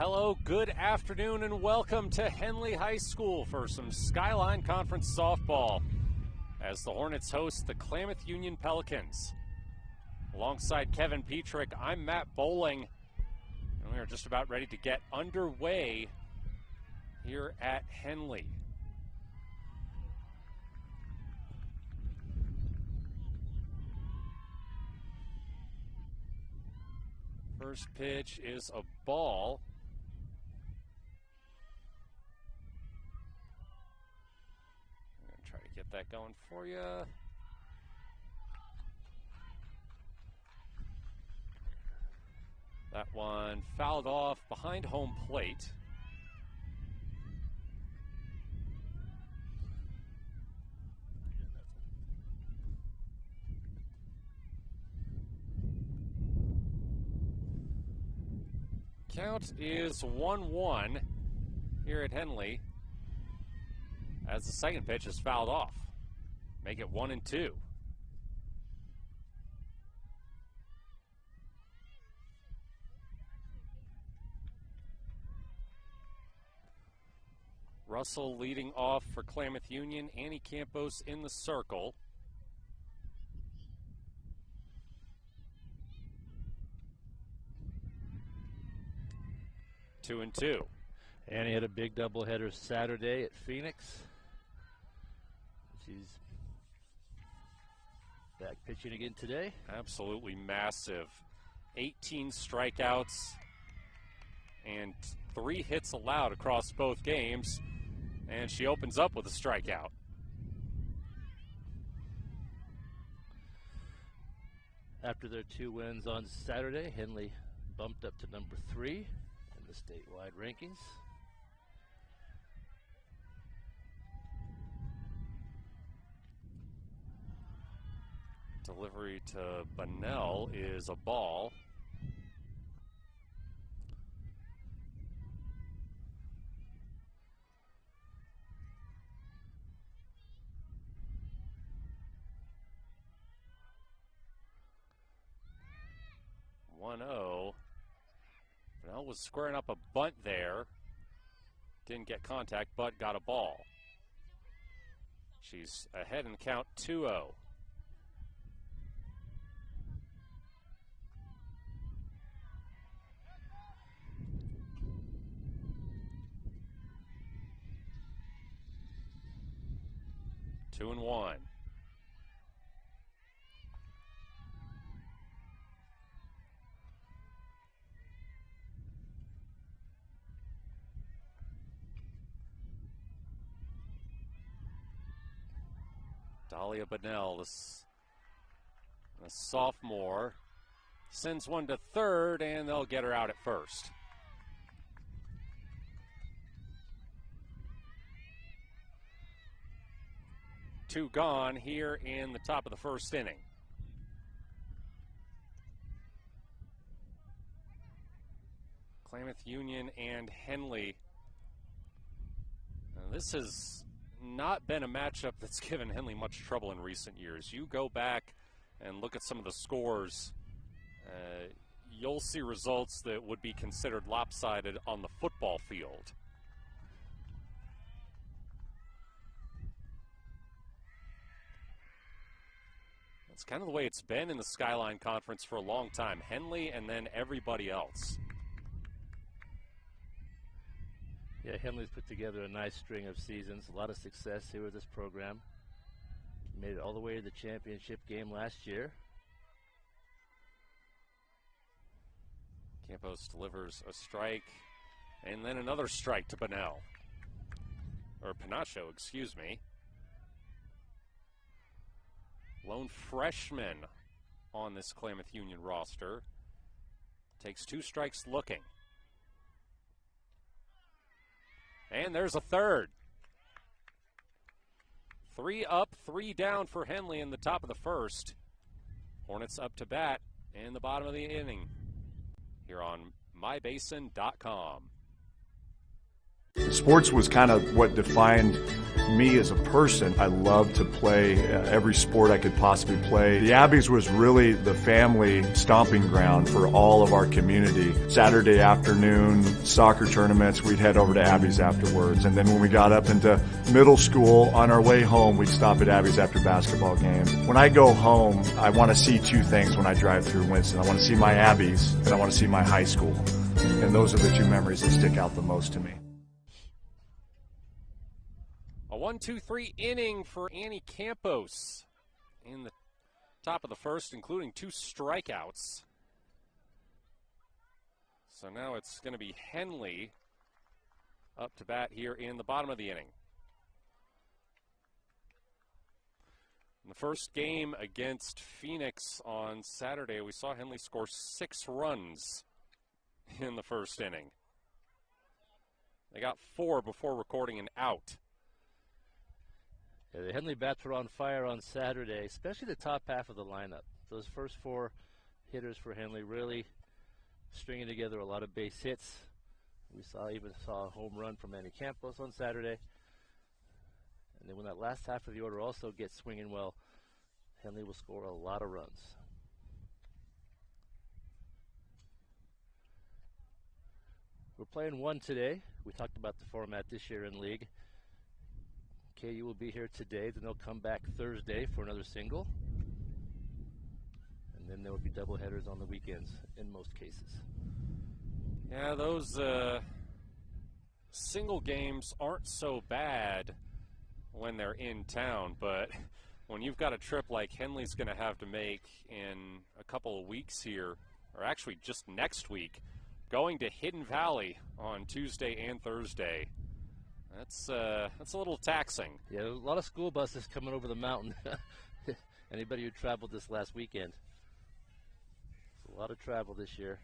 Hello, good afternoon, and welcome to Henley High School for some Skyline Conference softball as the Hornets host the Klamath Union Pelicans. Alongside Kevin Petrick, I'm Matt Bowling, and we are just about ready to get underway here at Henley. First pitch is a ball. I'm going to try to get that going for you. That one fouled off behind home plate. Count is 1-1 here at Henley as the second pitch is fouled off. Make it 1-2. Russell leading off for Klamath Union. Annie Campos in the circle. Two and two. Annie had a big doubleheader Saturday at Phoenix. She's back pitching again today. Absolutely massive. 18 strikeouts and 3 hits allowed across both games. And she opens up with a strikeout. After their 2 wins on Saturday, Henley bumped up to number 3 in the statewide rankings. Delivery to Bunnell is a ball. Bunnell was squaring up a bunt there. Didn't get contact, but got a ball. She's ahead in the count 2-0. Two and one. Dahlia Bunnell, the sophomore, sends one to third, and they'll get her out at first. Two gone here in the top of the first inning. Klamath Union and Henley. Now, this has not been a matchup that's given Henley much trouble in recent years. You go back and look at some of the scores, you'll see results that would be considered lopsided on the football field. It's kind of the way it's been in the Skyline Conference for a long time. Henley and then everybody else. Yeah, Henley's put together a nice string of seasons. A lot of success here with this program. Made it all the way to the championship game last year. Campos delivers a strike, and then another strike to Bunnell. Or Panacho, excuse me. Lone freshman on this Klamath Union roster. Takes 2 strikes looking. And there's a third. 3 up, 3 down for Henley in the top of the first. Hornets up to bat in the bottom of the inning here on mybasin.com. Sports was kind of what defined me as a person. I loved to play every sport I could possibly play. The Abbeys was really the family stomping ground for all of our community. Saturday afternoon soccer tournaments, we'd head over to Abbeys afterwards. And then when we got up into middle school, on our way home, we'd stop at Abbeys after basketball games. When I go home, I want to see two things when I drive through Winston. I want to see my Abbeys and I want to see my high school. And those are the two memories that stick out the most to me. A 1-2-3 inning for Annie Campos in the top of the first, including 2 strikeouts. So now it's going to be Henley up to bat here in the bottom of the inning. In the first game against Phoenix on Saturday, we saw Henley score 6 runs in the first inning. They got 4 before recording an out. Yeah, the Henley bats were on fire on Saturday, especially the top half of the lineup. Those first 4 hitters for Henley really stringing together a lot of base hits. We even saw a home run from Annie Campos on Saturday. And then when that last half of the order also gets swinging well, Henley will score a lot of runs. We're playing 1 today. We talked about the format this year in league. KU will be here today, then they'll come back Thursday for another single. And then there will be doubleheaders on the weekends in most cases. Yeah, those single games aren't so bad when they're in town, but when you've got a trip like Henley's going to have to make in a couple of weeks here, or actually just next week, going to Hidden Valley on Tuesday and Thursday, that's a little taxing. Yeah, a lot of school buses coming over the mountain. Anybody who traveled this last weekend. It's a lot of travel this year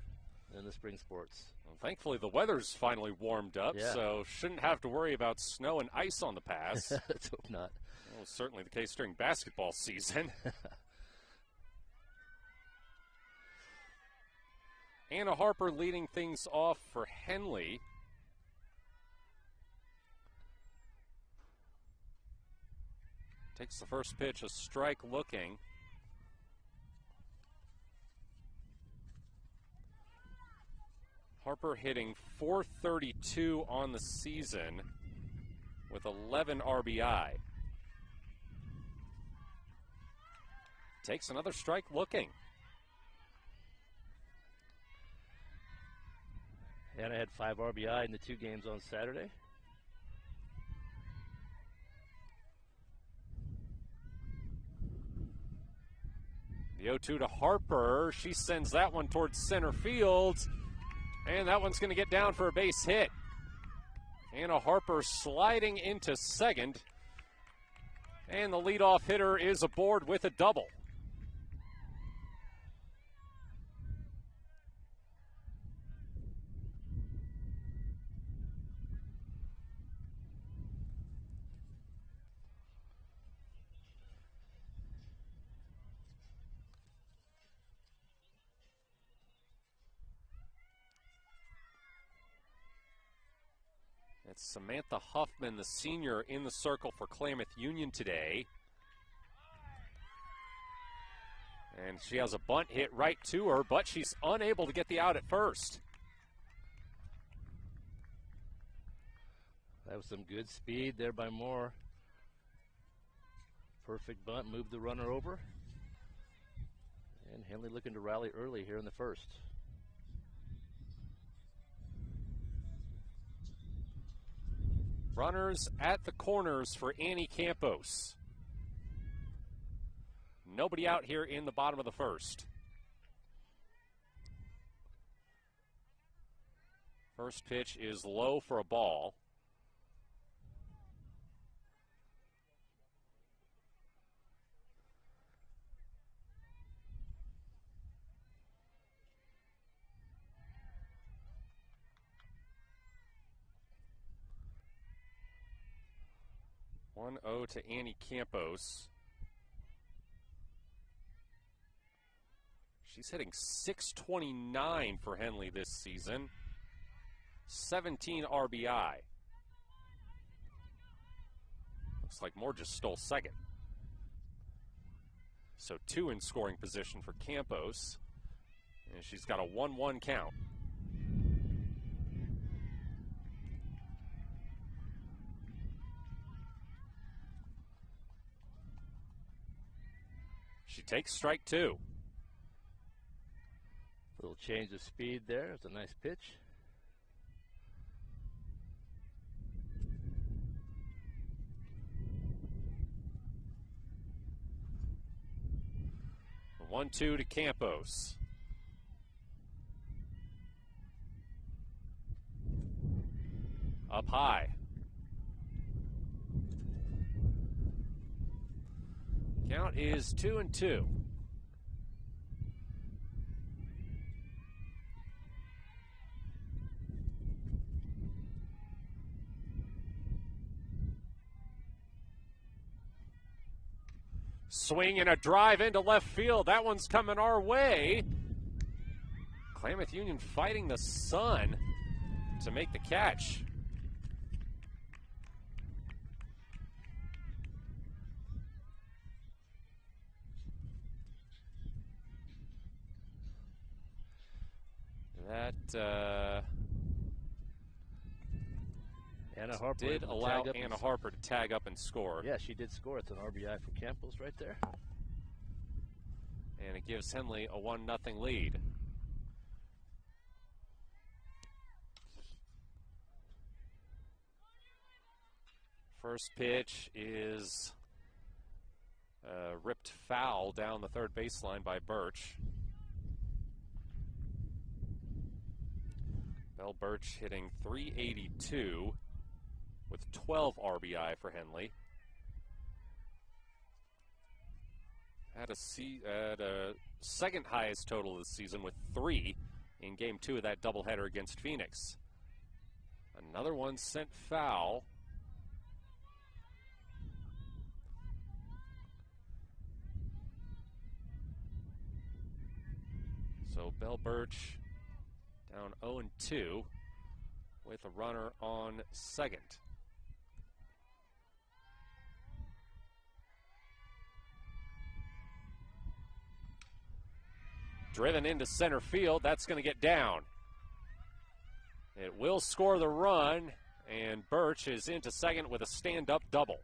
in the spring sports. Well, thankfully, the weather's finally warmed up, yeah. So shouldn't have to worry about snow and ice on the pass. Let's hope not. That was certainly the case during basketball season. Anna Harper leading things off for Henley. Takes the first pitch, a strike looking. Harper hitting .432 on the season with 11 RBI. Takes another strike looking. Anna had 5 RBI in the 2 games on Saturday. The 0-2 to Harper. She sends that one towards center field. And that one's going to get down for a base hit. Anna Harper sliding into second. And the leadoff hitter is aboard with a double. It's Samantha Huffman, the senior, in the circle for Klamath Union today. And she has a bunt hit right to her, but she's unable to get the out at first. That was some good speed there by Moore. Perfect bunt, moved the runner over. And Henley looking to rally early here in the first. Runners at the corners for Annie Campos. Nobody out here in the bottom of the first. First pitch is low for a ball. One 0 to Annie Campos. She's hitting .629 for Henley this season. 17 RBI. Looks like Moore just stole second. So 2 in scoring position for Campos. And she's got a 1-1 count. She takes strike 2. Little change of speed there. It's a nice pitch. The 1-2 to Campos. Up high. Count is 2-2. Swing and a drive into left field. That one's coming our way. Klamath Union fighting the sun to make the catch. That Anna Harper did allow Anna Harper to tag up and score. Yeah, she did score. It's an RBI for Campos right there. And it gives Henley a 1-0 lead. First pitch is ripped foul down the third baseline by Birch. Belle Birch hitting .382 with 12 RBI for Henley. Had a second highest total of the season with 3 in Game 2 of that doubleheader against Phoenix. Another one sent foul. So Belle Birch down 0-2 with a runner on second. Driven into center field. That's going to get down. It will score the run, and Birch is into second with a stand-up double.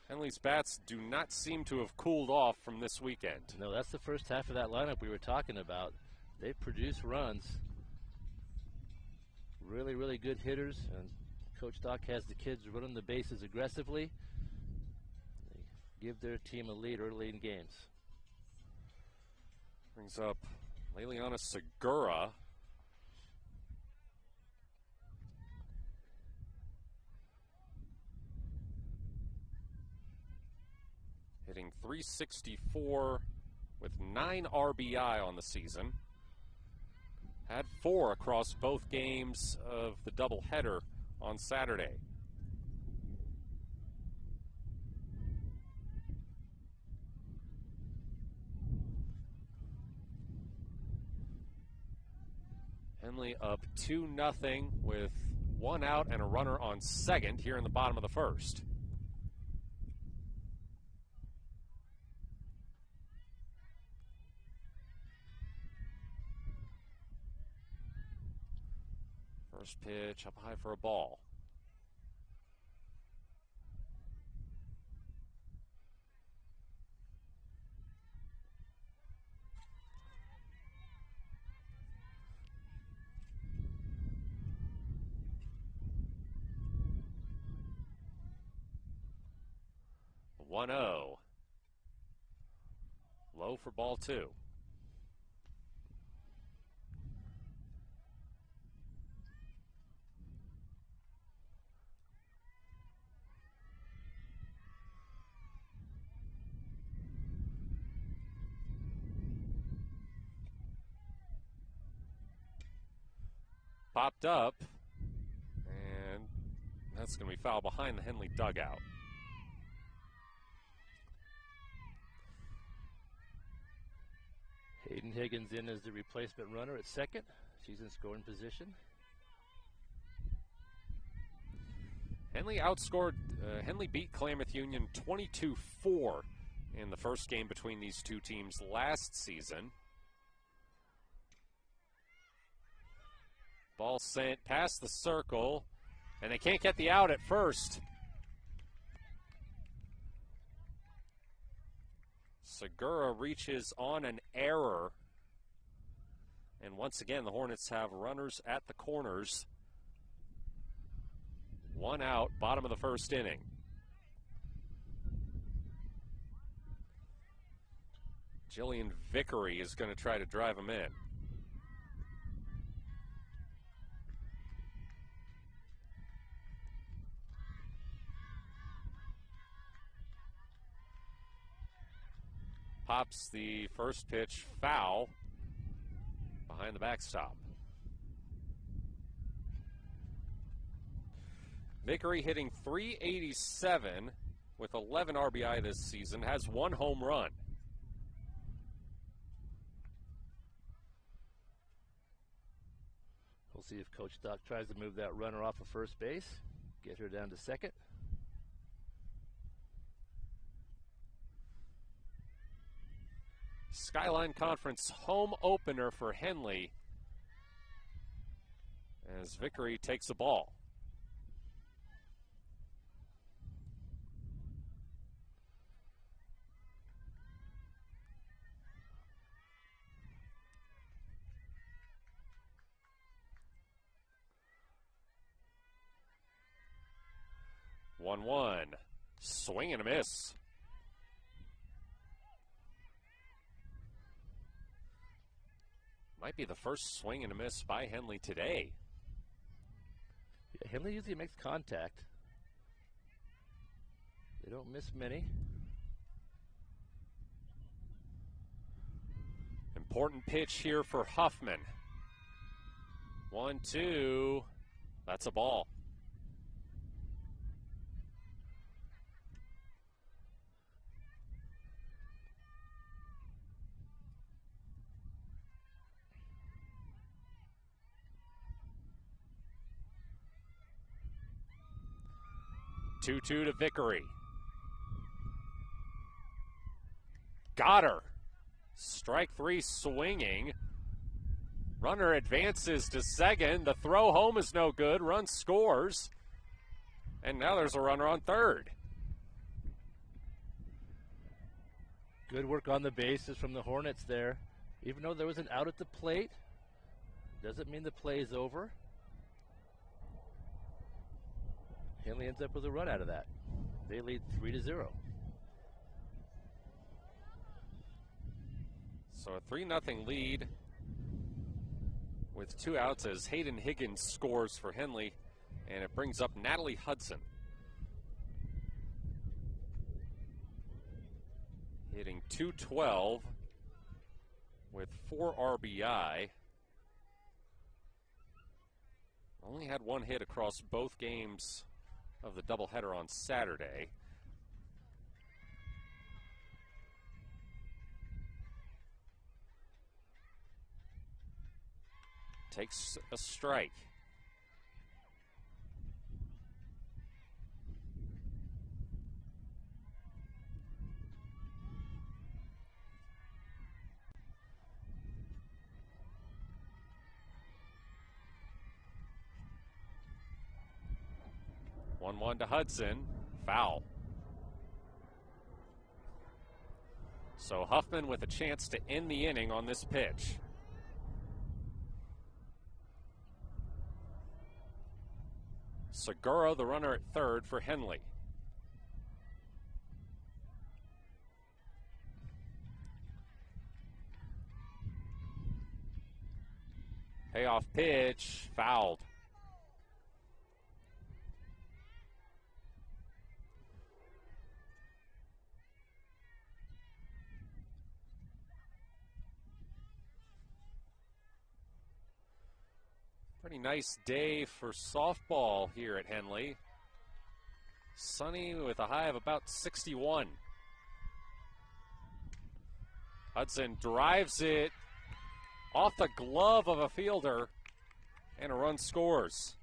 Henley's bats do not seem to have cooled off from this weekend. No, that's the first half of that lineup we were talking about. They produce runs. Really, really good hitters, and Coach Doc has the kids running the bases aggressively. They give their team a lead early in games. Brings up Leliana Segura. Hitting .364 with 9 RBI on the season. Had 4 across both games of the doubleheader on Saturday. Henley up 2-0 with 1 out and a runner on second here in the bottom of the first. First pitch up high for a ball. The 1-0. Low for ball 2. Popped up, and that's going to be foul behind the Henley dugout. Hayden Higgins in as the replacement runner at second. She's in scoring position. Henley beat Klamath Union 22-4 in the first game between these two teams last season. Ball sent past the circle, and they can't get the out at first. Segura reaches on an error. And once again, the Hornets have runners at the corners. One out, bottom of the first inning. Jillian Vickery is going to try to drive him in. Pops the first pitch foul behind the backstop. Vickery hitting .387 with 11 RBI this season, has one home run. We'll see if Coach Doc tries to move that runner off of first base, get her down to second. Skyline Conference home opener for Henley as Vickery takes the ball. One, swing and a miss. Might be the first swing and a miss by Henley today. Yeah, Henley usually makes contact. They don't miss many. Important pitch here for Huffman. 1-2. That's a ball. Two to Vickery. Got her. Strike three swinging. Runner advances to second. The throw home is no good. Run scores. And now there's a runner on third. Good work on the bases from the Hornets there. Even though there was an out at the plate, doesn't mean the play is over. Henley ends up with a run out of that. They lead 3-0. So a 3-0 lead with two outs as Hayden Higgins scores for Henley, and it brings up Natalie Hudson. Hitting .212 with 4 RBI. Only had one hit across both games of the doubleheader on Saturday. Takes a strike. One to Hudson, foul. So Huffman with a chance to end the inning on this pitch. Segura, the runner at third for Henley. Payoff pitch, fouled. Pretty nice day for softball here at Henley. Sunny with a high of about 61. Hudson drives it off the glove of a fielder, and a run scores.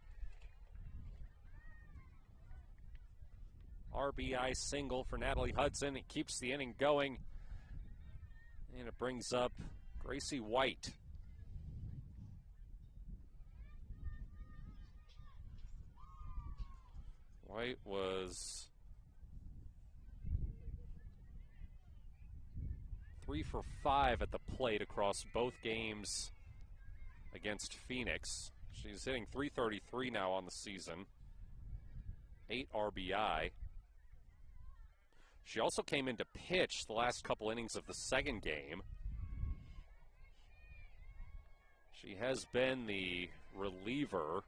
RBI single for Natalie Hudson. It keeps the inning going. And it brings up Gracie White. White was 3 for 5 at the plate across both games against Phoenix. She's hitting .333 now on the season. 8 RBI. She also came in to pitch the last couple innings of the second game. She has been the reliever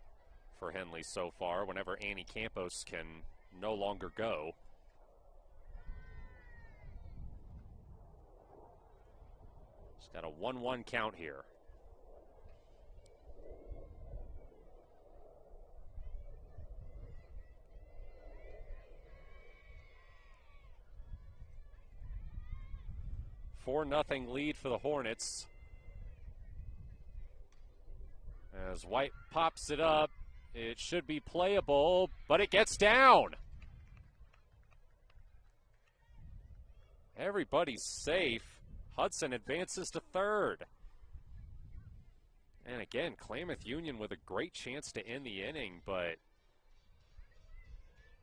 for Henley so far whenever Annie Campos can no longer go. She's got a 1-1 count here. $4-0 lead for the Hornets. As White pops it up, it should be playable, but it gets down. Everybody's safe. Hudson advances to third. And again, Klamath Union with a great chance to end the inning, but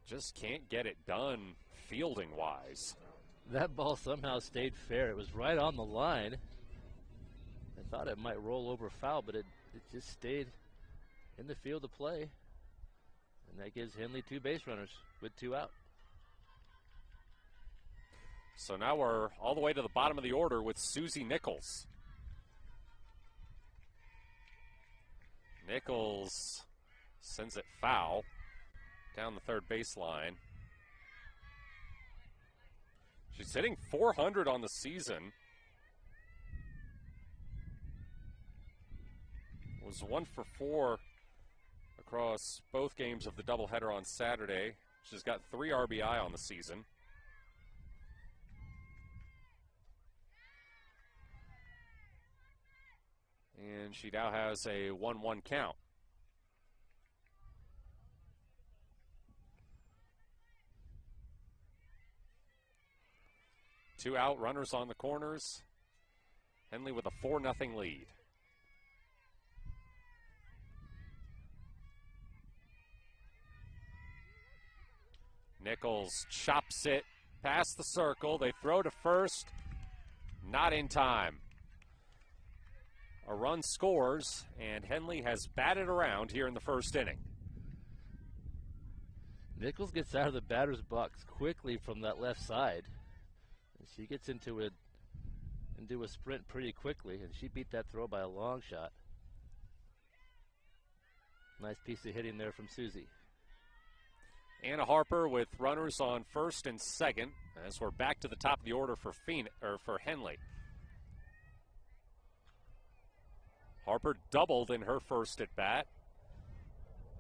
just can't get it done fielding-wise. That ball somehow stayed fair. It was right on the line. I thought it might roll over foul, but it just stayed in the field of play. And that gives Henley 2 base runners with 2 out. So now we're all the way to the bottom of the order with Susie Nichols. Nichols sends it foul down the third baseline. She's hitting .400 on the season. Was 1 for 4 across both games of the doubleheader on Saturday. She's got 3 RBI on the season. And she now has a 1-1 count. Two out, runners on the corners. Henley with a 4-0 lead. Nichols chops it past the circle. They throw to first. Not in time. A run scores, and Henley has batted around here in the first inning. Nichols gets out of the batter's box quickly from that left side. And she gets into a sprint pretty quickly, and she beat that throw by a long shot. Nice piece of hitting there from Susie. Anna Harper with runners on first and second as we're back to the top of the order for Henley. Harper doubled in her first at bat.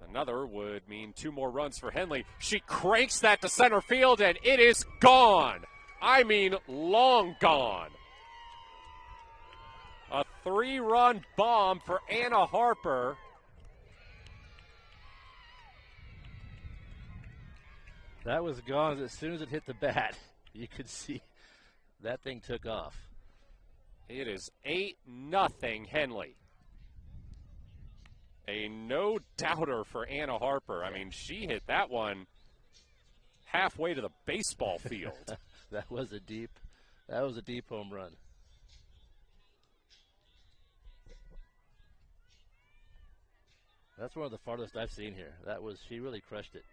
Another would mean 2 more runs for Henley. She cranks that to center field, and it is gone. I mean, long gone. A 3-run bomb for Anna Harper. That was gone as soon as it hit the bat. You could see that thing took off. It is 8-0 Henley. A no-doubter for Anna Harper. I mean, she hit that one halfway to the baseball field. That was a deep home run. That's one of the farthest I've seen here. She really crushed it.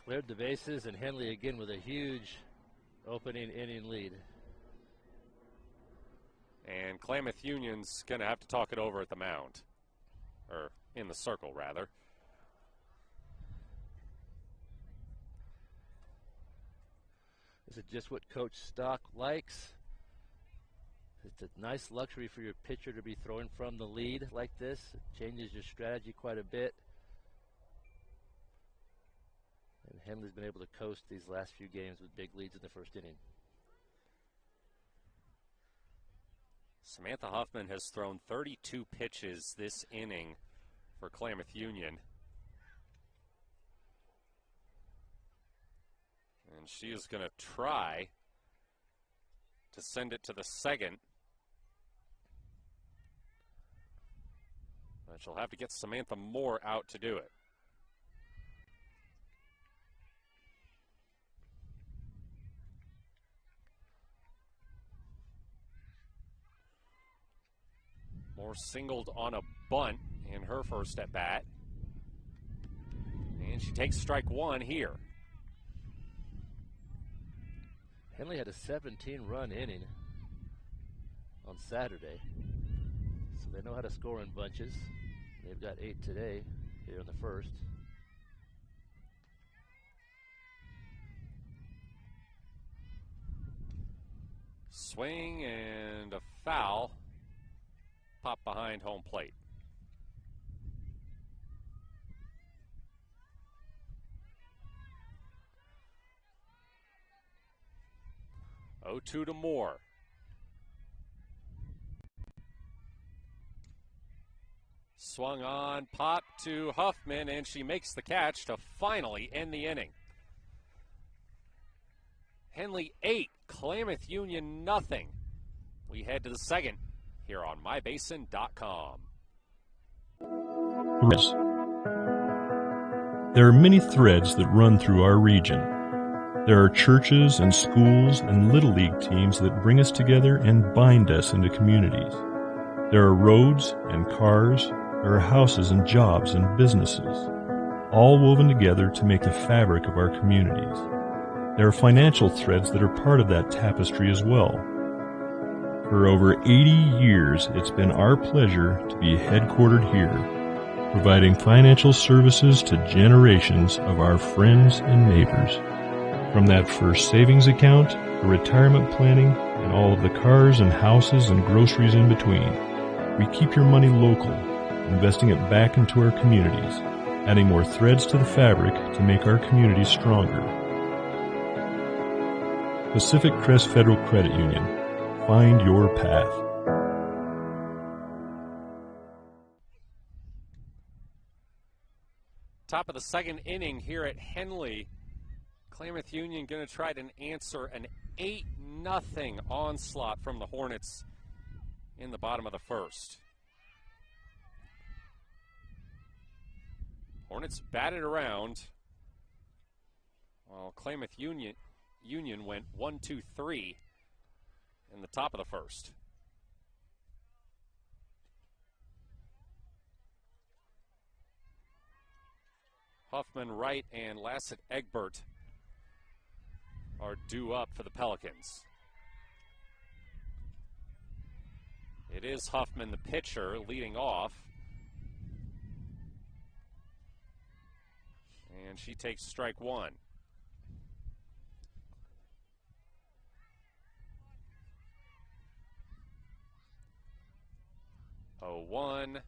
Cleared the bases, and Henley again with a huge opening inning lead. And Klamath Union's going to have to talk it over at the mound. Or in the circle, rather. This is just what Coach Stock likes. It's a nice luxury for your pitcher to be throwing from the lead like this. It changes your strategy quite a bit. And Henley's been able to coast these last few games with big leads in the first inning. Samantha Huffman has thrown 32 pitches this inning for Klamath Union. And she is going to try to send it to the second. But she'll have to get Samantha Moore out to do it. Moore singled on a bunt in her first at bat. And she takes strike one here. Henley had a 17-run inning on Saturday, so they know how to score in bunches. They've got 8 today here in the first. Swing and a foul. Pop behind home plate. Oh, 2 to Moore. Swung on, pop to Huffman, and she makes the catch to finally end the inning. Henley 8, Klamath Union nothing. We head to the second here on mybasin.com. There are many threads that run through our region. There are churches and schools and Little League teams that bring us together and bind us into communities. There are roads and cars. There are houses and jobs and businesses, all woven together to make the fabric of our communities. There are financial threads that are part of that tapestry as well. For over 80 years, it's been our pleasure to be headquartered here, providing financial services to generations of our friends and neighbors. From that first savings account, to retirement planning, and all of the cars and houses and groceries in between, we keep your money local, investing it back into our communities, adding more threads to the fabric to make our communities stronger. Pacific Crest Federal Credit Union. Find your path. Top of the second inning here at Henley. Klamath Union going to try to answer an 8-0 onslaught from the Hornets in the bottom of the first. Hornets batted around while Klamath Union went 1-2-3 in the top of the first. Huffman right and Lassett Egbert are due up for the Pelicans. It is Huffman, the pitcher, leading off. And she takes strike one. Oh, 1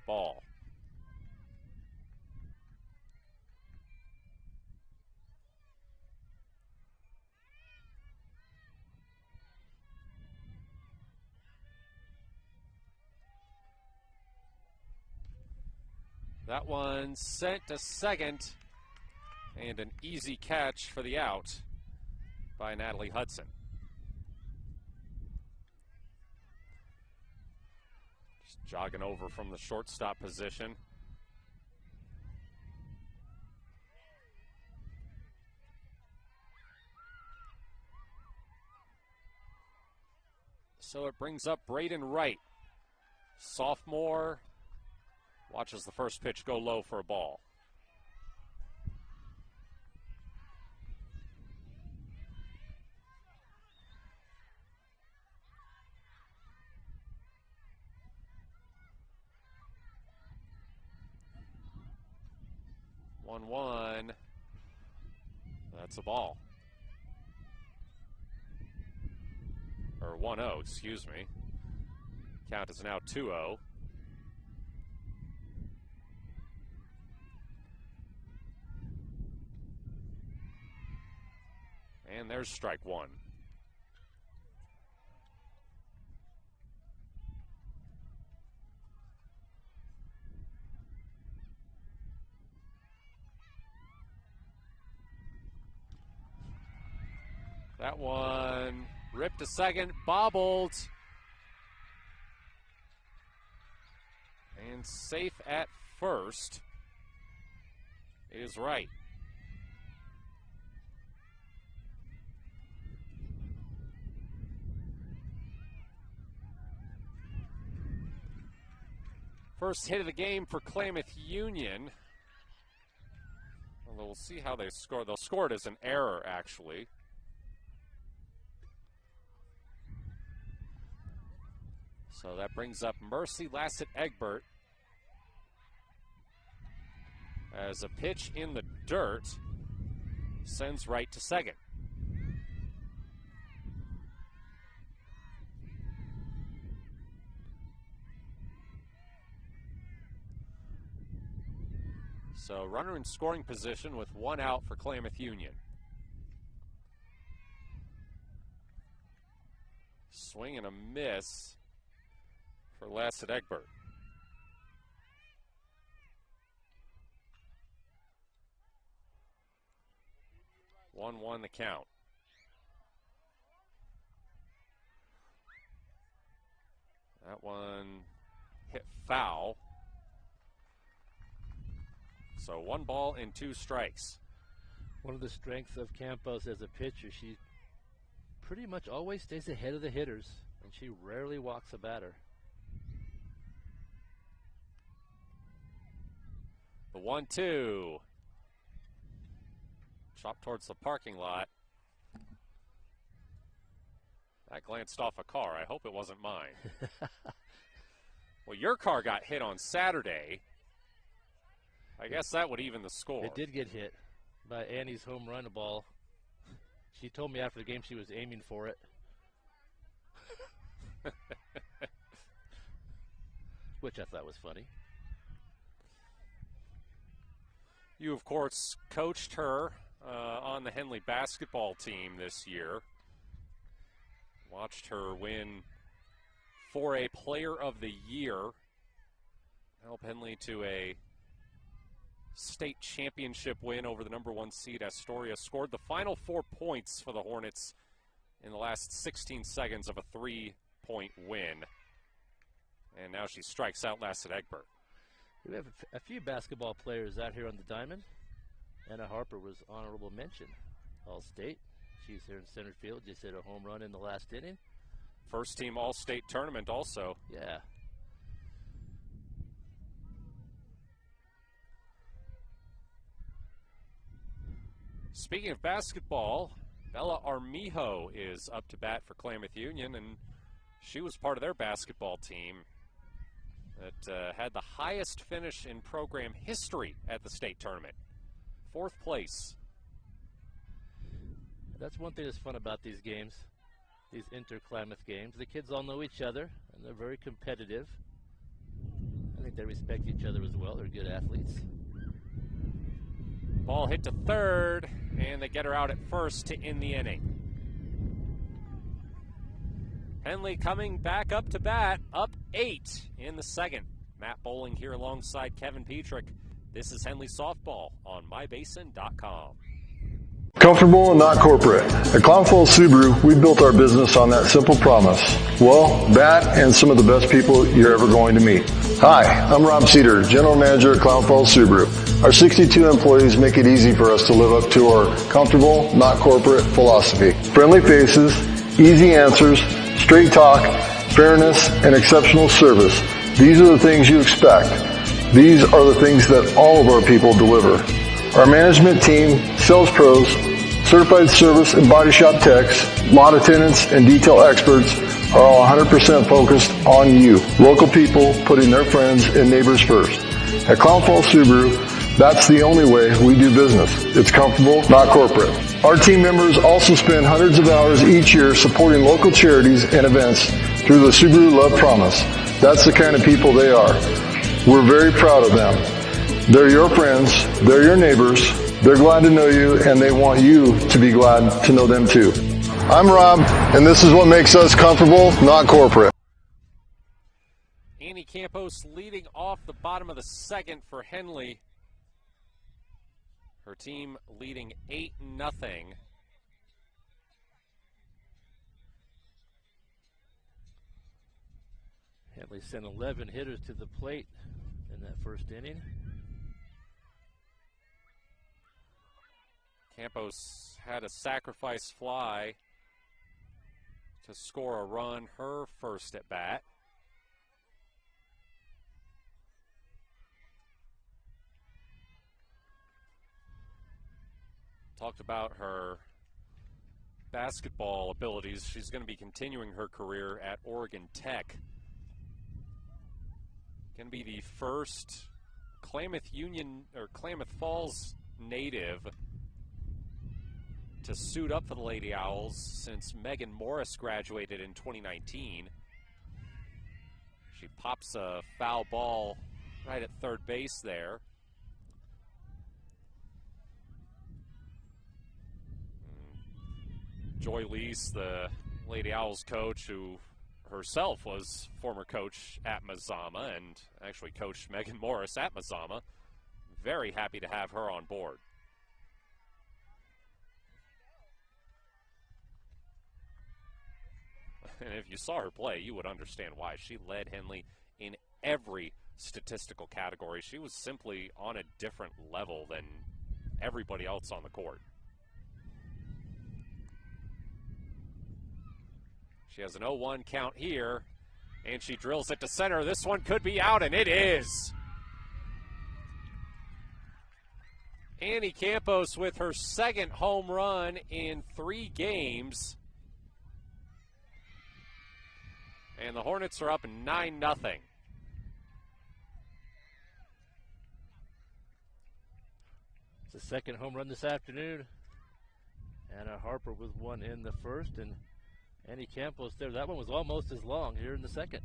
ball. That one sent to second, and an easy catch for the out by Natalie Hudson. Just jogging over from the shortstop position. So it brings up Braden Wright, sophomore. Watches the first pitch go low for a ball. One. That's a ball. Or 1-0, excuse me. Count is now 2-0. And there's strike one. That one ripped to second, bobbled. And safe at first is right. First hit of the game for Klamath Union. Although we'll see how they score. They'll score it as an error, actually. So that brings up Mercy Lassett-Egbert as a pitch in the dirt sends right to second. So runner in scoring position with one out for Klamath Union. Swing and a miss for Lassett-Egbert. One the count. That one hit foul. So 1 ball and 2 strikes. One of the strengths of Campos as a pitcher, she pretty much always stays ahead of the hitters, and she rarely walks a batter. The 1-2. Chop towards the parking lot. That glanced off a car. I hope it wasn't mine. Well, your car got hit on Saturday. I guess that would even the score. It did get hit by Annie's home run ball. She told me after the game she was aiming for it. Which I thought was funny. You, of course, coached her on the Henley basketball team this year. Watched her win 4A Player of the Year. Help Henley to a state championship win over the #1 seed Astoria. Scored the final 4 points for the Hornets in the last 16 seconds of a 3-point win. And now she strikes out Lassett-Egbert. We have a few basketball players out here on the diamond. Anna Harper was honorable mention. All-State. She's here in center field. Just hit a home run in the last inning. First team All-State tournament also. Yeah. Speaking of basketball, Bella Armijo is up to bat for Klamath Union, and she was part of their basketball team that had the highest finish in program history at the state tournament. 4th place. That's one thing that's fun about these games, these inter-Klamath games. The kids all know each other, and they're very competitive. I think they respect each other as well. They're good athletes. Ball hit to third, and they get her out at first to end the inning. Henley coming back up to bat, up 8 in the second. Matt Bowling here alongside Kevin Petrick. This is Henley Softball on mybasin.com. Comfortable and not corporate. At Klamath Subaru, we built our business on that simple promise. Well, that and some of the best people you're ever going to meet. Hi, I'm Rob Cedar, General Manager at Klamath Subaru. Our 62 employees make it easy for us to live up to our comfortable, not corporate philosophy. Friendly faces, easy answers, straight talk, fairness, and exceptional service. These are the things you expect. These are the things that all of our people deliver. Our management team, sales pros, certified service and body shop techs, lot attendants, and detail experts are all 100% focused on you. Local people putting their friends and neighbors first. At Klamath Subaru, that's the only way we do business. It's comfortable, not corporate. Our team members also spend hundreds of hours each year supporting local charities and events through the Subaru Love Promise. That's the kind of people they are. We're very proud of them. They're your friends, they're your neighbors, they're glad to know you, and they want you to be glad to know them too. I'm Rob, and this is what makes us comfortable, not corporate. Annie Campos leading off the bottom of the second for Henley. Her team leading 8-0. Henley sent 11 hitters to the plate in that first inning. Campos had a sacrifice fly to score a run her first at bat. Talked about her basketball abilities. She's going to be continuing her career at Oregon Tech. Going to be the first Klamath Falls native to suit up for the Lady Owls since Megan Morris graduated in 2019. She pops a foul ball right at third base there. Joy Lease, the Lady Owls coach, who herself was former coach at Mazama and actually coached Megan Morris at Mazama, very happy to have her on board. And if you saw her play, you would understand why. She led Henley in every statistical category. She was simply on a different level than everybody else on the court. She has an 0-1 count here, and she drills it to center. This one could be out, and it is. Annie Campos with her second home run in 3 games. And the Hornets are up 9-0. It's the second home run this afternoon. Anna Harper with one in the first, and Annie Campos there. That one was almost as long here in the second.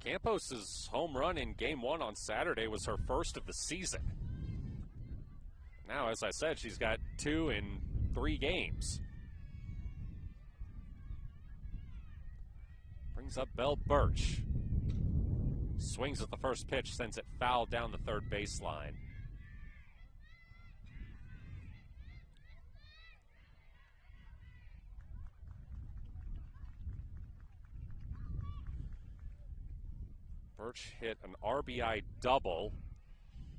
Campos' home run in Game 1 on Saturday was her first of the season. Now, as I said, she's got 2 in 3 games. Brings up Belle Birch. Swings at the first pitch, sends it foul down the third baseline. Birch hit an RBI double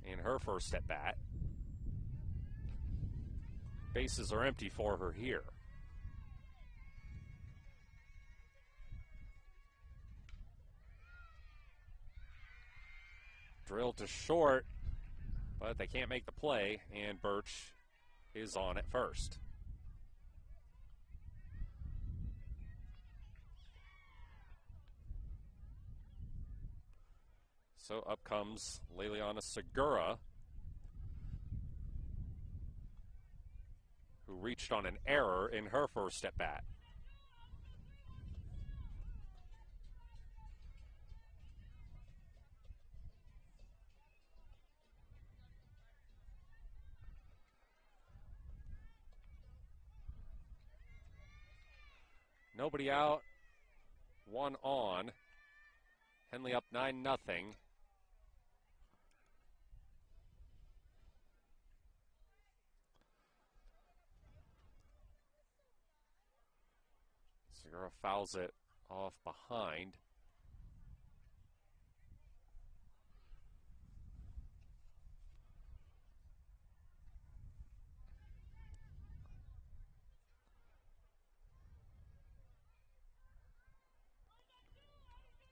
in her first at bat. Bases are empty for her here. Drilled to short, but they can't make the play, and Birch is on at first. So up comes Leliana Segura, who reached on an error in her first at bat. Nobody out, 1 on. Henley up 9-0. Segura fouls it off behind.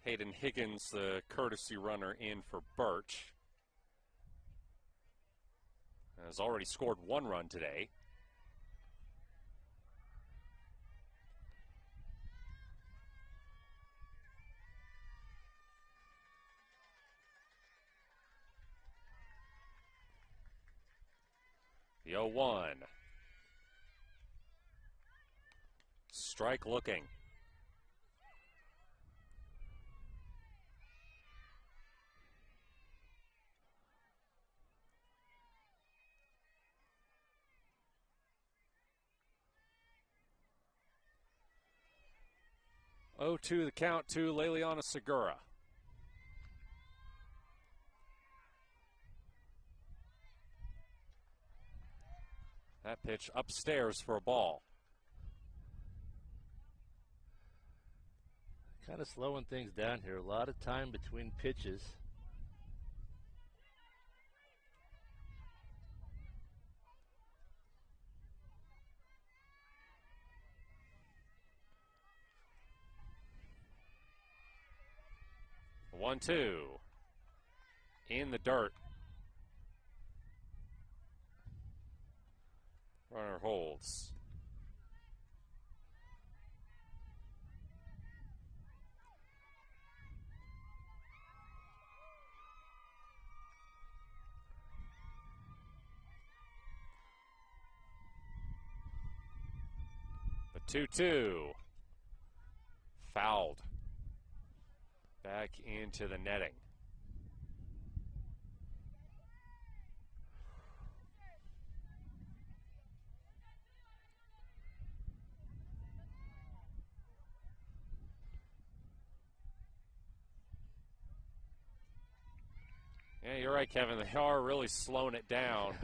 Hayden Higgins, the courtesy runner, in for Birch. Has already scored 1 run today. The 0-1. Strike looking. Oh, 2 the count to Leliana Segura. That pitch upstairs for a ball. Kind of slowing things down here. A lot of time between pitches. The 1-2. In the dirt. Runner holds. The 2-2. Fouled. Back into the netting. Yeah, you're right, Kevin. They are really slowing it down.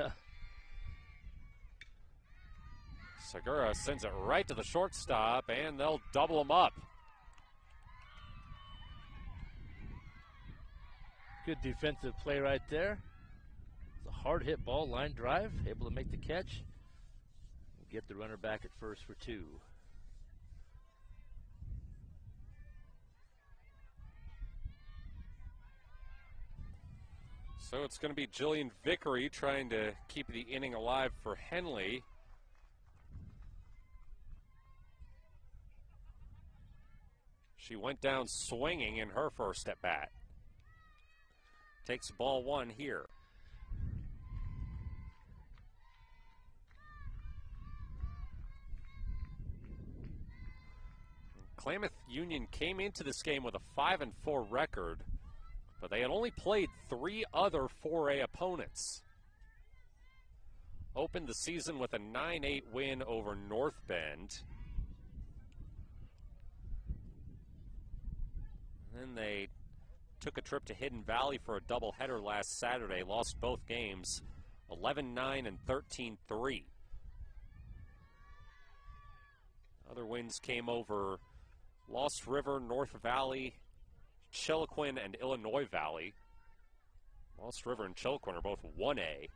Segura sends it right to the shortstop, and they'll double him up. Good defensive play right there. It's a hard hit ball, line drive, able to make the catch. Get the runner back at first for 2. So it's going to be Jillian Vickery trying to keep the inning alive for Henley. She went down swinging in her first at bat. Takes ball 1 here. Klamath Union came into this game with a 5-4 record, but they had only played 3 other 4A opponents. Opened the season with a 9-8 win over North Bend. Then they took a trip to Hidden Valley for a doubleheader last Saturday. Lost both games, 11-9 and 13-3. Other wins came over Lost River, North Valley, Chiloquin, and Illinois Valley. Lost River and Chiloquin are both 1A.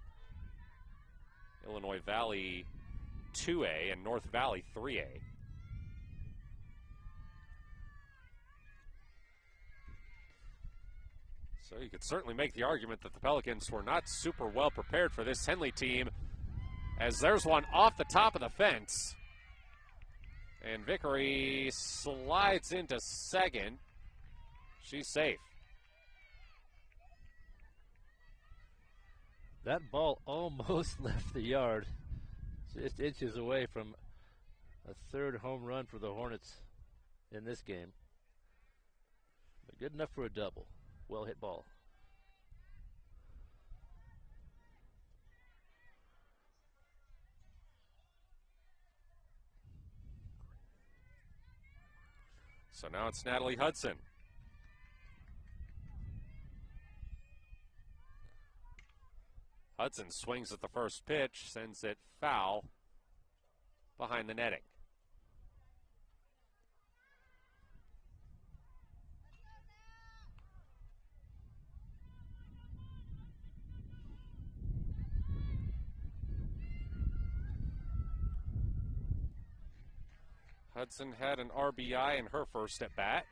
Illinois Valley 2A and North Valley 3A. So you could certainly make the argument that the Pelicans were not super well prepared for this Henley team, as there's one off the top of the fence. And Vickery slides into second. She's safe. That ball almost left the yard, just inches away from a 3rd home run for the Hornets in this game. But good enough for a double. Well hit ball. So now it's Natalie Hudson. Hudson swings at the first pitch, sends it foul behind the netting. Hudson had an RBI in her first at bat.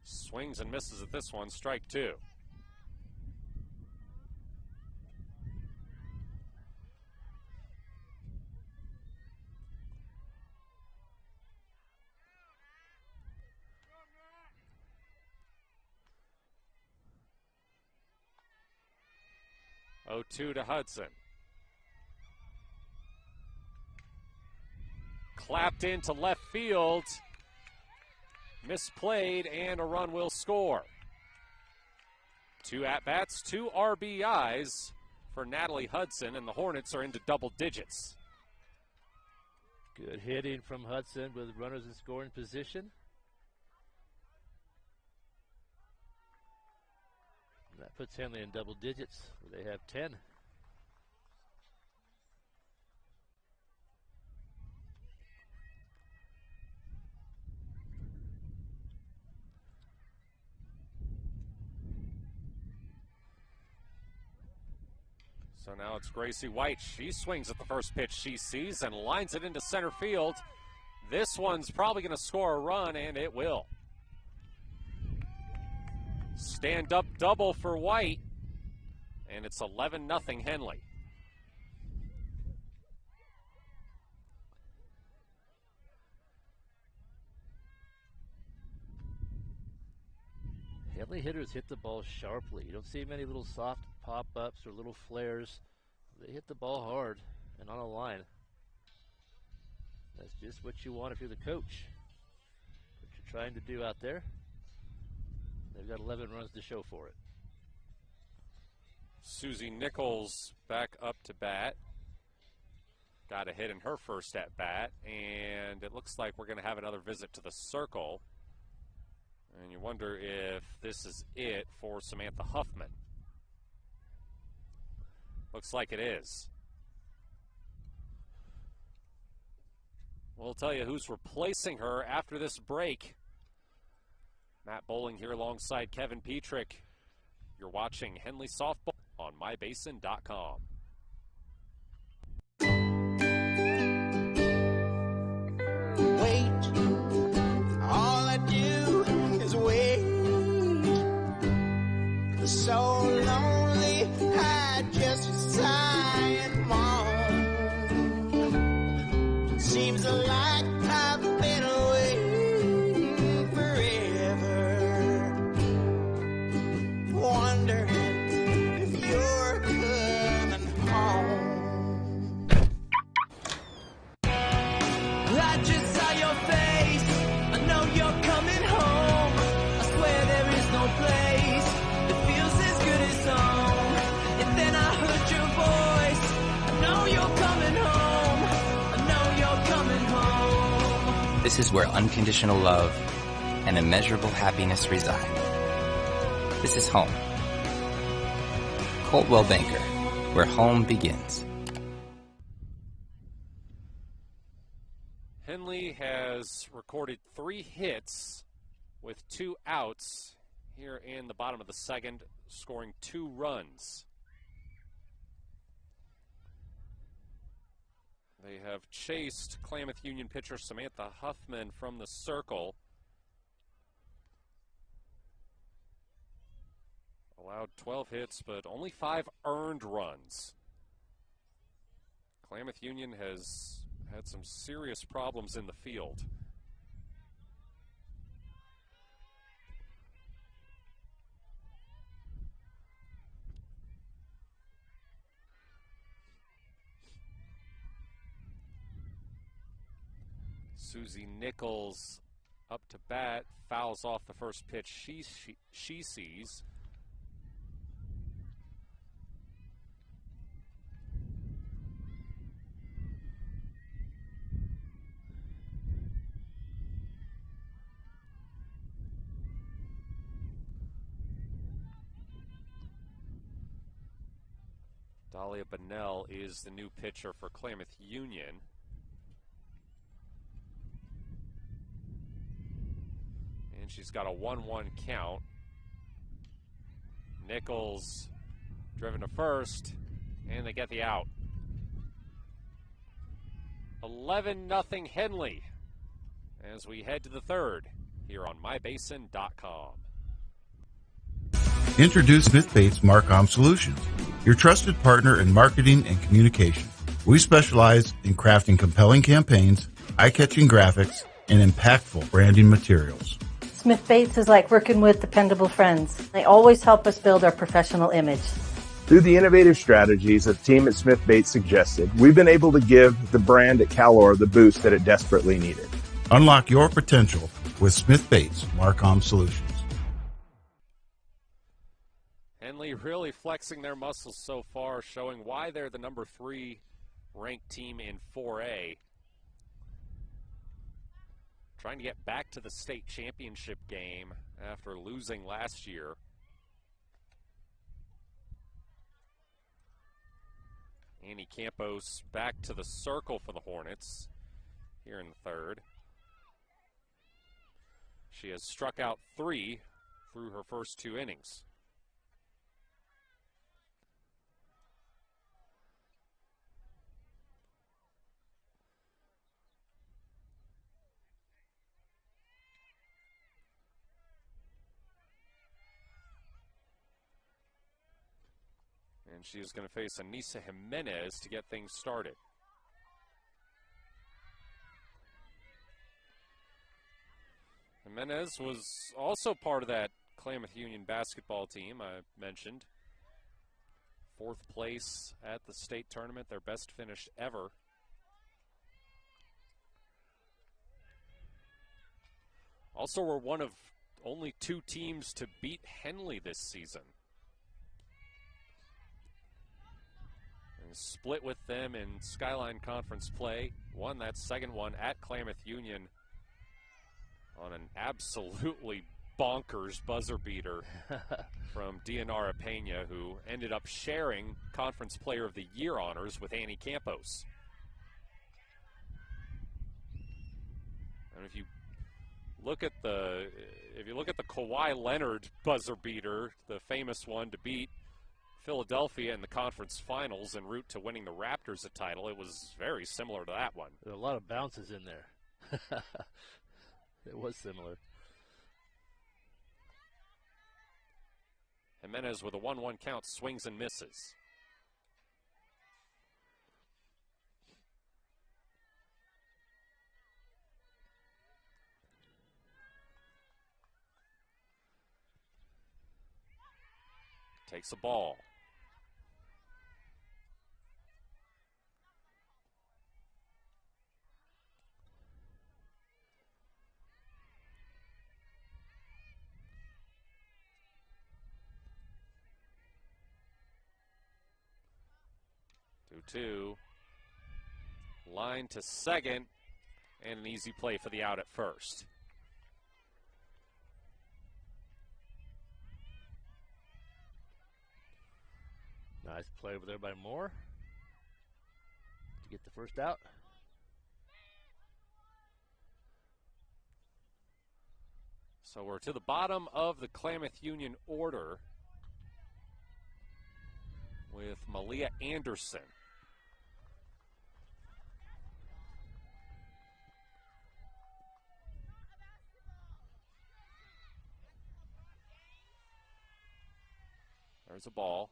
Swings and misses at this one, strike 2. Oh, 2 to Hudson. Clapped into left field. Misplayed, and a run will score. 2 at-bats, 2 RBIs for Natalie Hudson, and the Hornets are into double digits. Good hitting from Hudson with runners in scoring position. That puts Henley in double digits. They have 10. So now it's Gracie White. She swings at the first pitch she sees and lines it into center field. This one's probably going to score a run, and it will. Stand-up double for White, and it's 11-0 Henley. Henley hitters hit the ball sharply. You don't see many little soft pop-ups or little flares. They hit the ball hard and on a line. That's just what you want if you're the coach. What you're trying to do out there. They've got 11 runs to show for it. Susie Nichols back up to bat. Got a hit in her first at bat, and it looks like we're going to have another visit to the circle. And you wonder if this is it for Samantha Huffman. Looks like it is. We'll tell you who's replacing her after this break. Matt Bowling here alongside Kevin Petrick. You're watching Henley Softball on mybasin.com. Wait, all I do is wait. So lonely, I just sigh and moan. Seems like I've been away forever. Wondering if you're coming home. I just saw your face. I know you're coming home. I swear there is no place that feels as good as home. And then I heard your voice. I know you're coming home. I know you're coming home. This is where unconditional love and immeasurable happiness reside. This is home. Coldwell Banker, where home begins. Henley has recorded 3 hits with 2 outs here in the bottom of the second, scoring 2 runs. They have chased Klamath Union pitcher Samantha Huffman from the circle. Allowed 12 hits, but only 5 earned runs. Klamath Union has had some serious problems in the field. Susie Nichols up to bat, fouls off the first pitch she sees. Dahlia Bonnell is the new pitcher for Klamath Union. And she's got a 1-1 count. Nichols driven to first, and they get the out. 11-0 Henley as we head to the third here on mybasin.com. Introduce Smith Bates Marcom Solutions, your trusted partner in marketing and communication. We specialize in crafting compelling campaigns, eye-catching graphics, and impactful branding materials. Smith Bates is like working with dependable friends. They always help us build our professional image. Through the innovative strategies the team at Smith Bates suggested, we've been able to give the brand at Calor the boost that it desperately needed. Unlock your potential with Smith Bates Marcom Solutions. Henley really flexing their muscles so far, showing why they're the number 3 ranked team in 4A. Trying to get back to the state championship game after losing last year. Annie Campos back to the circle for the Hornets here in the third. She has struck out 3 through her first 2 innings. And she is going to face Anissa Jimenez to get things started. Jimenez was also part of that Klamath Union basketball team I mentioned. 4th place at the state tournament, their best finish ever. Also, we're one of only 2 teams to beat Henley this season. And split with them in Skyline Conference play. Won that second one at Klamath Union on an absolutely bonkers buzzer beater from Dianara Pena, who ended up sharing Conference Player of the Year honors with Annie Campos. And if you look at the Kawhi Leonard buzzer beater, the famous one to beat Philadelphia in the conference finals en route to winning the Raptors a title, it was very similar to that one. There were a lot of bounces in there. It was similar. Jimenez with a 1-1 count, swings and misses. Takes a ball. Two. Line to second, and an easy play for the out at first. Nice play over there by Moore to get the first out. So we're to the bottom of the Klamath Union order with Malia Anderson. There's a ball.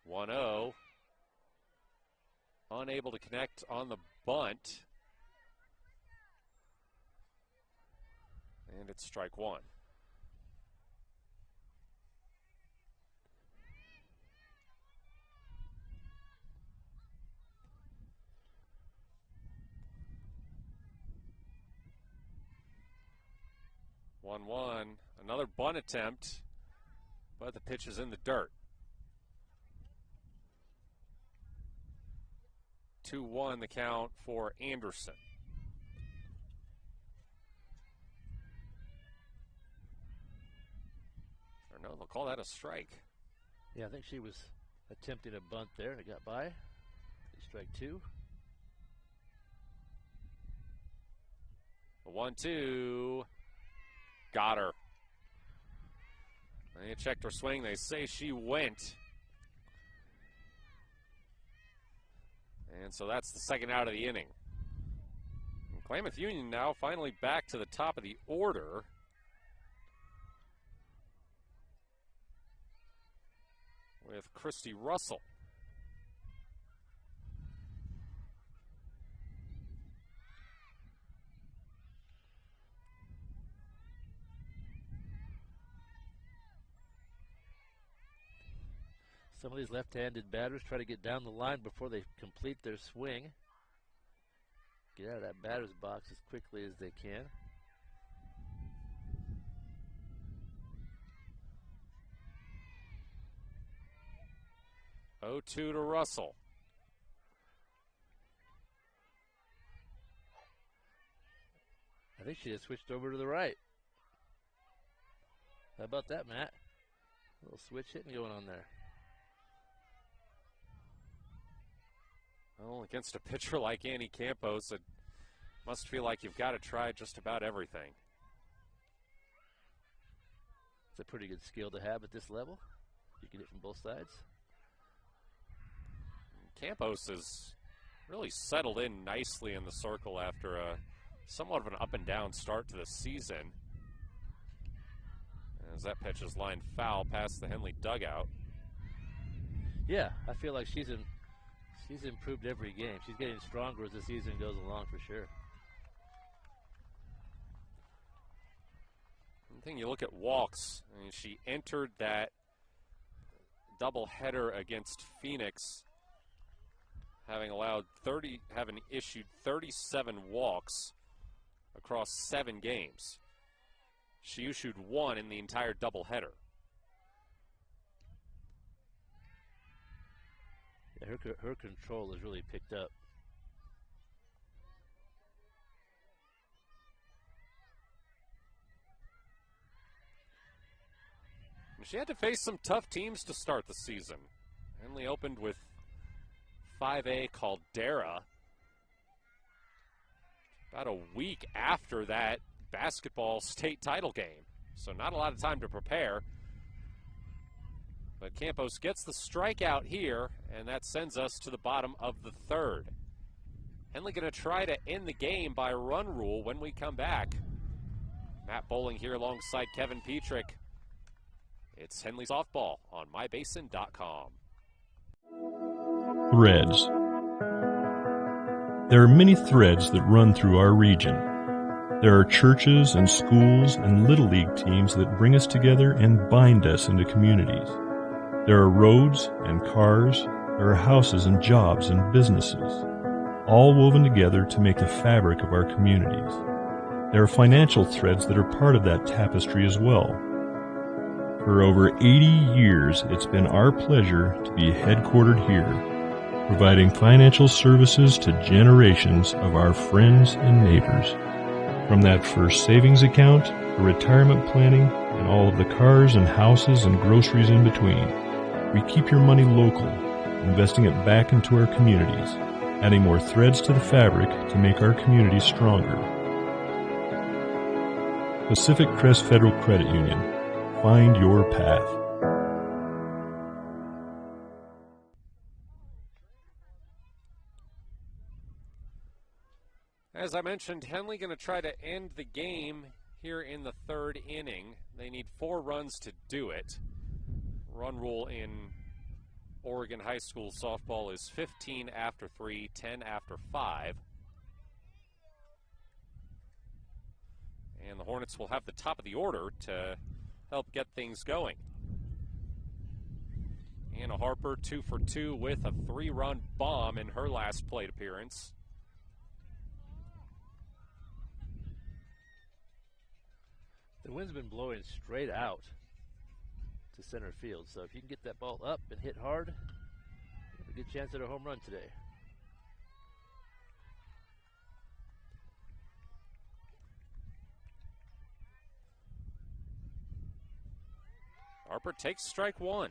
One-0. Unable to connect on the bunt. And it's strike 1. Another bunt attempt, but the pitch is in the dirt. 2-1 the count for Anderson. Or no, they'll call that a strike. Yeah, I think she was attempting a bunt there and it got by. Strike 2. A 1-2. Got her. They checked her swing. They say she went. And so that's the second out of the inning. And Klamath Union now finally back to the top of the order. With Christy Russell. Some of these left-handed batters try to get down the line before they complete their swing. Get out of that batter's box as quickly as they can. 0-2 to Russell. I think she just switched over to the right. How about that, Matt? A little switch hitting going on there. Well, against a pitcher like Annie Campos, it must feel like you've got to try just about everything. It's a pretty good skill to have at this level. You can hit from both sides. Campos has really settled in nicely in the circle after a somewhat of an up and down start to the season. As that pitch is lined foul past the Henley dugout. Yeah, I feel like she's improved every game. She's getting stronger as the season goes along for sure. I think you look at walks. I mean, she entered that doubleheader against Phoenix, having issued 37 walks across 7 games. She issued 1 in the entire doubleheader. Yeah, her control has really picked up. She had to face some tough teams to start the season. Henley opened with 5A Caldera about a week after that basketball state title game. So not a lot of time to prepare. But Campos gets the strikeout here, and that sends us to the bottom of the third. Henley going to try to end the game by run rule when we come back. Matt Bowling here alongside Kevin Petrick. It's Henley Softball on mybasin.com. Threads. There are many threads that run through our region. There are churches and schools and little league teams that bring us together and bind us into communities. There are roads and cars. There are houses and jobs and businesses, all woven together to make the fabric of our communities. There are financial threads that are part of that tapestry as well. For over 80 years, it's been our pleasure to be headquartered here, providing financial services to generations of our friends and neighbors. From that first savings account, to retirement planning, and all of the cars and houses and groceries in between, we keep your money local, investing it back into our communities, adding more threads to the fabric to make our communities stronger. Pacific Crest Federal Credit Union. Find your path. As I mentioned, Henley going to try to end the game here in the third inning. They need 4 runs to do it. Run rule in Oregon high school softball is 15 after 3, 10 after 5. And the Hornets will have the top of the order to help get things going. Anna Harper 2 for 2 with a 3-run bomb in her last plate appearance. The wind's been blowing straight out to center field, so if you can get that ball up and hit hard, you have a good chance at a home run today. Harper takes strike 1.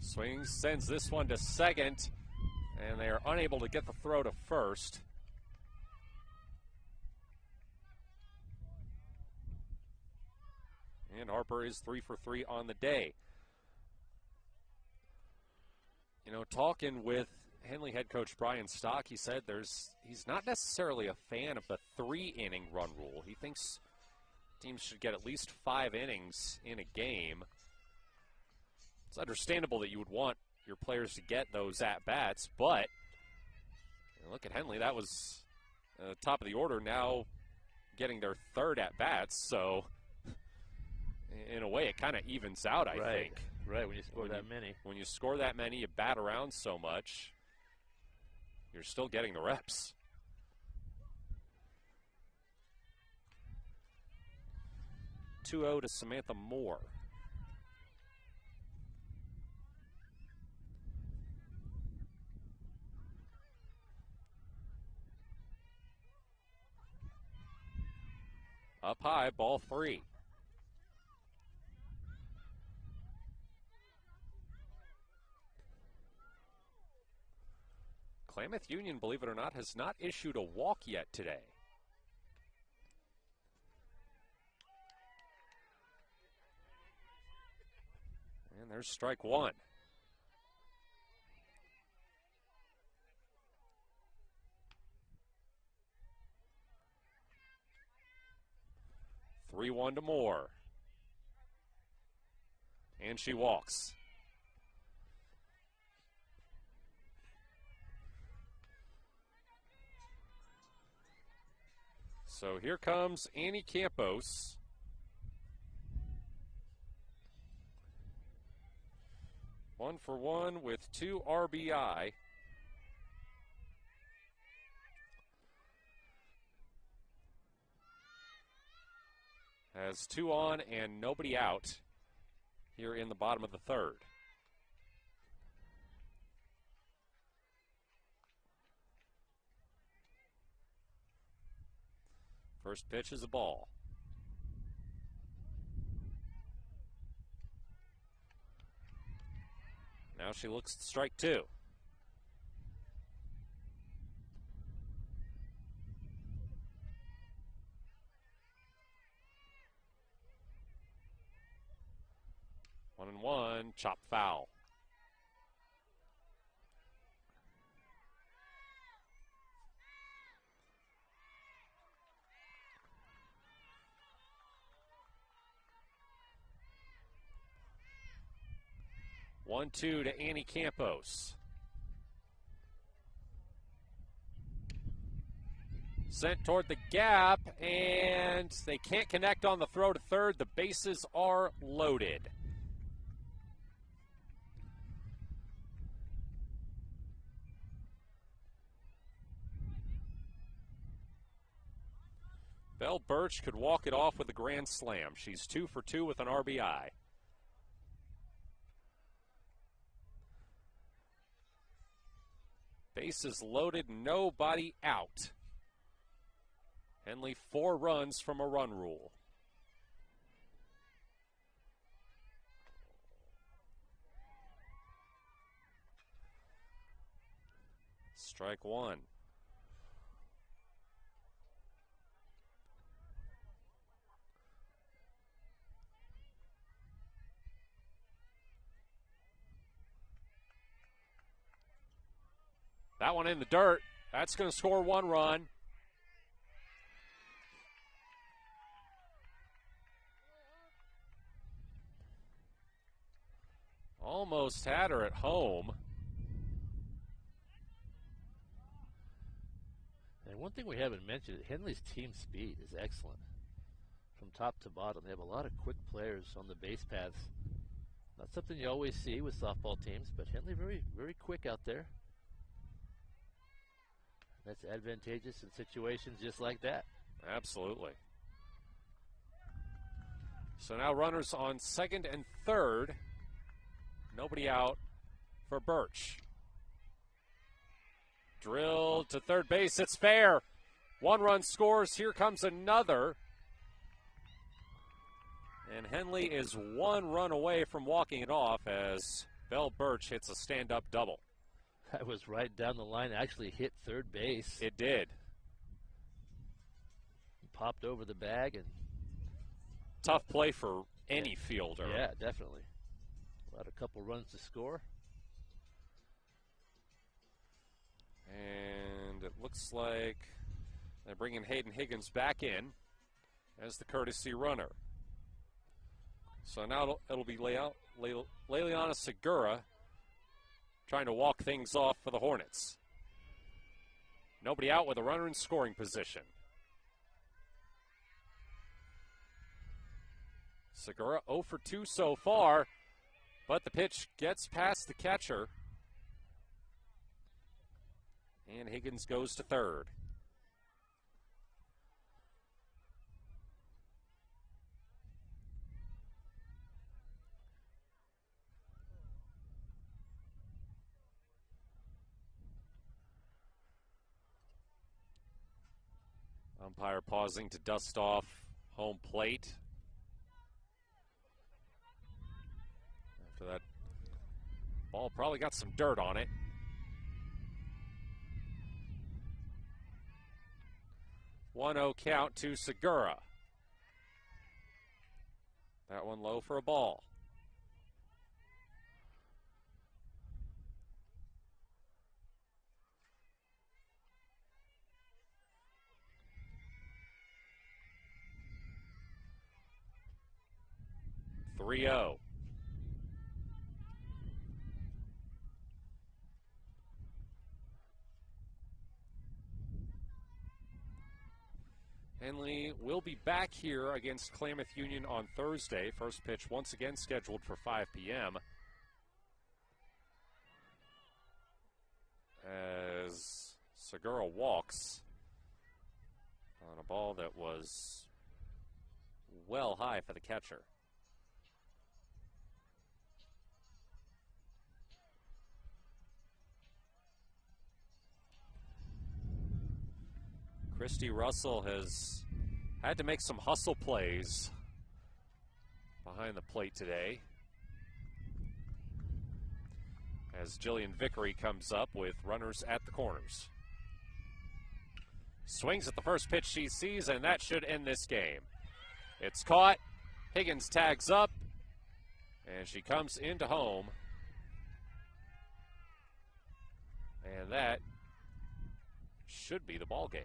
Swings, sends this one to second, and they are unable to get the throw to first. And Harper is 3 for 3 on the day. You know, talking with Henley head coach Brian Stock, he said he's not necessarily a fan of the 3-inning run rule. He thinks teams should get at least 5 innings in a game. It's understandable that you would want your players to get those at-bats, but look at Henley. That was top of the order, now getting their 3rd at-bats, so in a way it kind of evens out, I think. Right, when you score that many. When you score that many, you bat around so much, you're still getting the reps. (2-0) to Samantha Moore. Up high, ball 3. Klamath Union, believe it or not, has not issued a walk yet today. And there's strike 1. (3-1) to Moore. And she walks. So here comes Annie Campos. One for one with 2 RBI. Has 2 on and nobody out here in the bottom of the 3rd. First pitch is a ball. Now she looks at strike 2. One and one, chop foul. (1-2) to Annie Campos. Sent toward the gap, and they can't connect on the throw to third. The bases are loaded. Belle Birch could walk it off with a grand slam. She's 2 for 2 with an RBI. Bases loaded, nobody out. Henley 4 runs from a run rule. Strike 1. That one in the dirt. That's going to score 1 run. Almost had her at home. And one thing we haven't mentioned, Henley's team speed is excellent. From top to bottom, they have a lot of quick players on the base paths. Not something you always see with softball teams, but Henley very, very quick out there. That's advantageous in situations just like that. Absolutely. So now runners on 2nd and 3rd. Nobody out for Birch. Drilled to third base. It's fair. 1 run scores. Here comes another. And Henley is 1 run away from walking it off as Belle Birch hits a stand-up double. That was right down the line. Actually hit third base. It did. Popped over the bag. And tough play for any fielder. Yeah, definitely. About a couple runs to score. And it looks like they're bringing Hayden Higgins back in as the courtesy runner. So now it'll be Leliana Segura trying to walk things off for the Hornets. Nobody out with a runner in scoring position. Segura 0 for 2 so far, But the pitch gets past the catcher. And Higgins goes to third. Umpire pausing to dust off home plate. After that, ball probably got some dirt on it. 1-0 count to Segura. That one low for a ball. Three-0. Henley will be back here against Klamath Union on Thursday. First pitch once again scheduled for 5 p.m. As Segura walks on a ball that was well high for the catcher. Christy Russell has had to make some hustle plays behind the plate today, as Jillian Vickery comes up with runners at the corners. Swings at the first pitch she sees, and that should end this game. It's caught. Higgins tags up, and she comes into home. And that should be the ball game.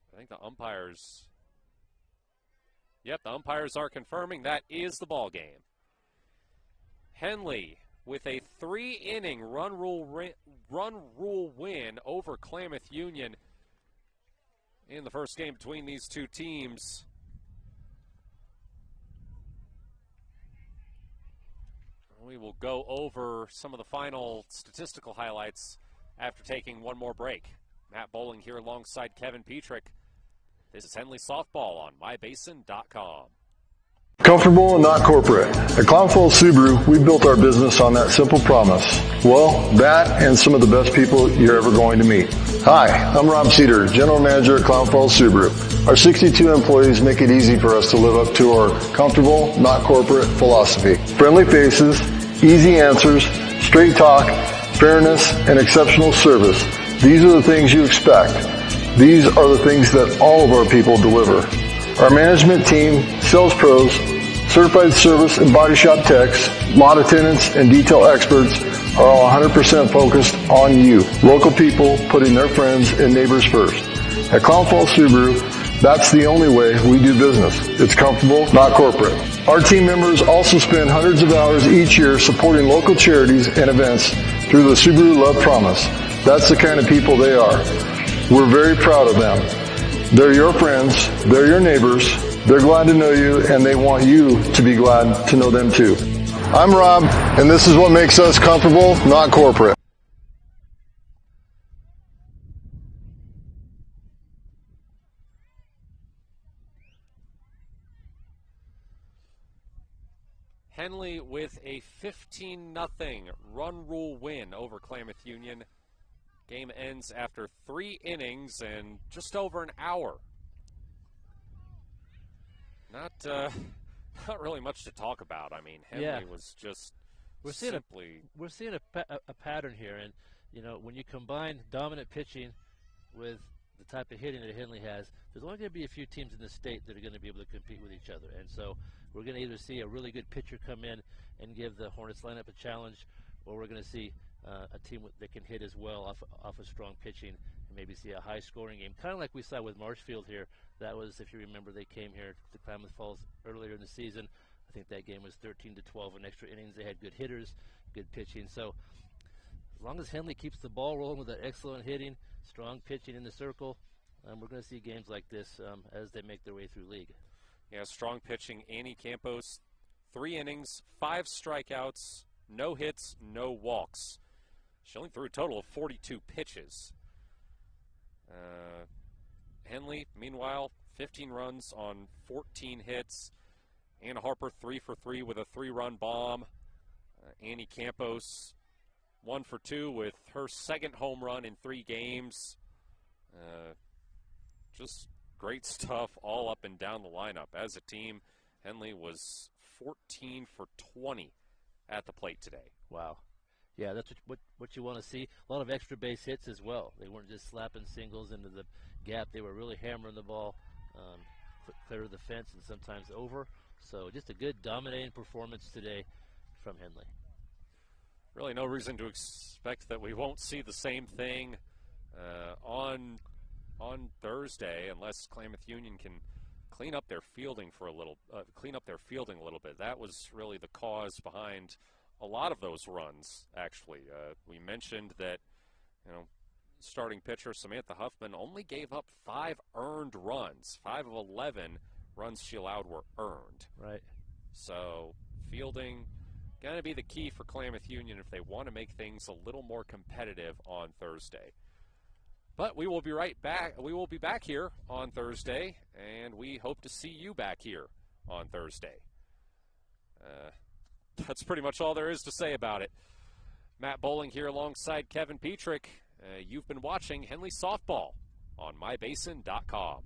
I think the umpires, the umpires are confirming that is the ball game. Henley with a 3-inning run rule win over Klamath Union in the first game between these two teams. We will go over some of the final statistical highlights after taking one more break. Matt Bowling here alongside Kevin Petrick. This is Henley Softball on mybasin.com. Comfortable and not corporate. At Clown Falls Subaru, we built our business on that simple promise. Well, that and some of the best people you're ever going to meet. Hi, I'm Rob Cedar, General Manager at Clown Falls Subaru. Our 62 employees make it easy for us to live up to our comfortable, not corporate philosophy. Friendly faces, easy answers, straight talk, fairness, and exceptional service. These are the things you expect. These are the things that all of our people deliver. Our management team, sales pros, certified service and body shop techs, lot attendants, and detail experts are all 100% focused on you. Local people putting their friends and neighbors first. At Clown Falls Subaru, that's the only way we do business. It's comfortable, not corporate. Our team members also spend hundreds of hours each year supporting local charities and events through the Subaru Love Promise. That's the kind of people they are. We're very proud of them. They're your friends, they're your neighbors, they're glad to know you, and they want you to be glad to know them too. I'm Rob, and this is what makes us comfortable, not corporate. Henley with a 15-0 run rule win over Klamath Union. Game ends after 3 innings and just over an hour. Not really much to talk about. I mean, Henley was just we're seeing a pattern here, and you know, when you combine dominant pitching with the type of hitting that Henley has, there's only going to be a few teams in the state that are going to be able to compete with each other. And so we're going to either see a really good pitcher come in and give the Hornets lineup a challenge, or we're going to see a team that can hit as well off of strong pitching and maybe see a high-scoring game, kind of like we saw with Marshfield here. That was, if you remember, they came here to Klamath Falls earlier in the season. I think that game was 13-12 in extra innings. They had good hitters, good pitching. So as long as Henley keeps the ball rolling with that excellent hitting, strong pitching in the circle, we're going to see games like this as they make their way through league. Yeah, strong pitching. Annie Campos, 3 innings, 5 strikeouts, no hits, no walks. She only threw a total of 42 pitches. Henley, meanwhile, 15 runs on 14 hits. Anna Harper, 3 for 3 with a 3-run bomb. Annie Campos, 1 for 2 with her second home run in 3 games. Just great stuff all up and down the lineup. As a team, Henley was 14 for 20 at the plate today. Wow. Yeah, that's what you want to see. A lot of extra base hits as well. They weren't just slapping singles into the gap. They were really hammering the ball clear of the fence and sometimes over. So just a good dominating performance today from Henley. Really no reason to expect that we won't see the same thing on Thursday, unless Klamath Union can clean up their fielding a little bit. That was really the cause behind a lot of those runs. Actually, we mentioned that starting pitcher Samantha Huffman only gave up 5 earned runs. 5 of 11 runs she allowed were earned. Right. So fielding going to be the key for Klamath Union if they want to make things a little more competitive on Thursday. But we will be right back. We will be back here on Thursday, and we hope to see you back here on Thursday. That's pretty much all there is to say about it. Matt Bowling here alongside Kevin Petrick. You've been watching Henley Softball on mybasin.com.